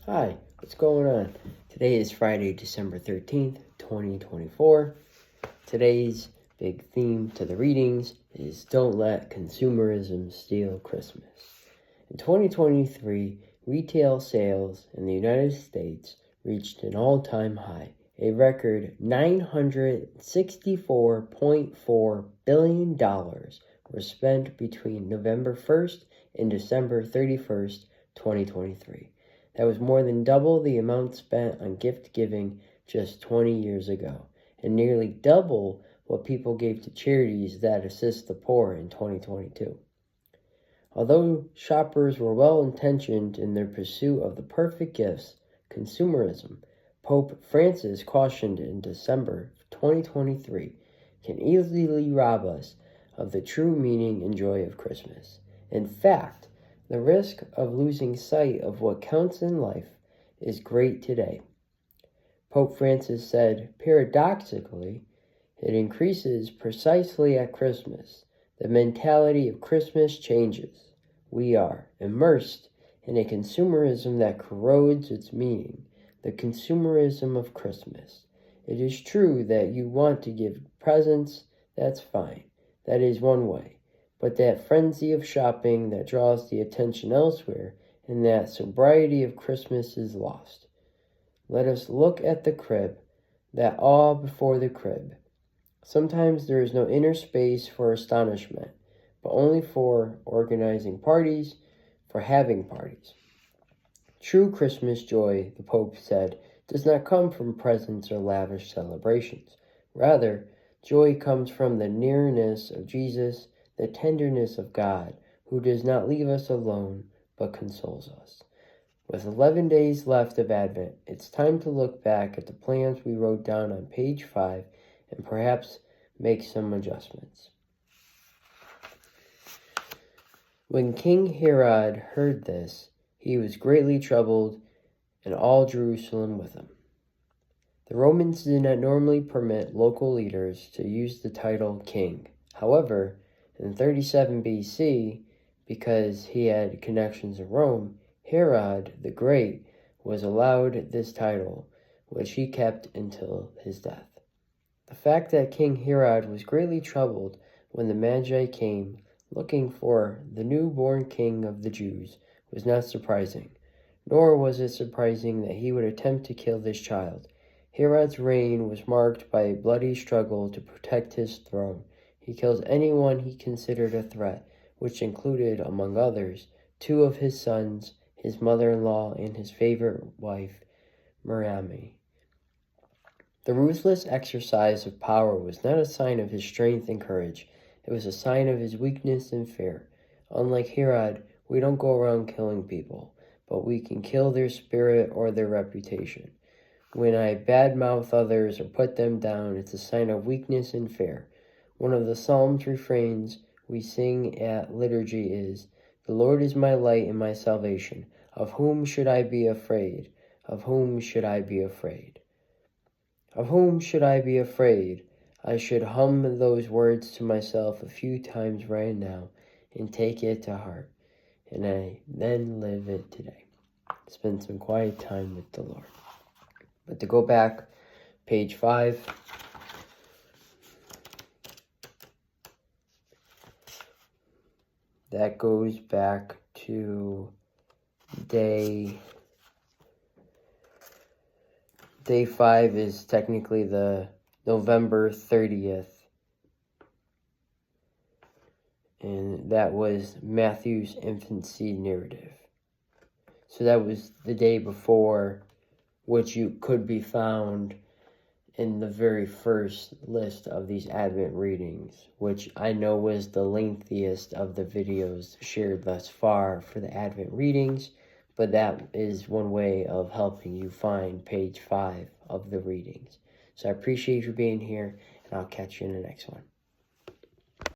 Hi, what's going on? Today is Friday, December 13th, 2024. Today's big theme to the readings is Don't Let Consumerism Steal Christmas. In 2023, retail sales in the United States reached an all-time high. A record $964.4 billion were spent between November 1st and December 31st, 2023. That was more than double the amount spent on gift giving just 20 years ago, and nearly double what people gave to charities that assist the poor in 2022. Although shoppers were well-intentioned in their pursuit of the perfect gifts, consumerism, Pope Francis cautioned in December 2023, can easily rob us of the true meaning and joy of Christmas. In fact, the risk of losing sight of what counts in life is great today. Pope Francis said, paradoxically, it increases precisely at Christmas. The mentality of Christmas changes. We are immersed in a consumerism that corrodes its meaning, the consumerism of Christmas. It is true that you want to give presents, that's fine. That is one way. But that frenzy of shopping that draws the attention elsewhere, and that sobriety of Christmas is lost. Let us look at the crib, that awe before the crib. Sometimes there is no inner space for astonishment, but only for organizing parties, for having parties. True Christmas joy, the Pope said, does not come from presents or lavish celebrations. Rather, joy comes from the nearness of Jesus, the tenderness of God, who does not leave us alone, but consoles us. With 11 days left of Advent, it's time to look back at the plans we wrote down on page 5 and perhaps make some adjustments. When King Herod heard this, he was greatly troubled, and all Jerusalem with him. The Romans did not normally permit local leaders to use the title king. However, in 37 BC, because he had connections in Rome, Herod the Great was allowed this title, which he kept until his death. The fact that King Herod was greatly troubled when the Magi came looking for the newborn king of the Jews was not surprising, nor was it surprising that he would attempt to kill this child. Herod's reign was marked by a bloody struggle to protect his throne. He kills anyone he considered a threat, which included, among others, 2 of his sons, his mother-in-law, and his favorite wife, Miriam. The ruthless exercise of power was not a sign of his strength and courage. It was a sign of his weakness and fear. Unlike Herod, we don't go around killing people, but we can kill their spirit or their reputation. When I badmouth others or put them down, it's a sign of weakness and fear. One of the Psalms refrains we sing at liturgy is, "The Lord is my light and my salvation. Of whom should I be afraid? Of whom should I be afraid? Of whom should I be afraid?" I should hum those words to myself a few times right now and take it to heart, and I then live it today. Spend some quiet time with the Lord. But to go back, page 5. That goes back to day 5 is technically the November 30th. And that was Matthew's infancy narrative. So that was the day before, which you could be found in the very first list of these Advent readings, which I know was the lengthiest of the videos shared thus far for the Advent readings, but that is one way of helping you find page 5 of the readings. So I appreciate you being here, and I'll catch you in the next one.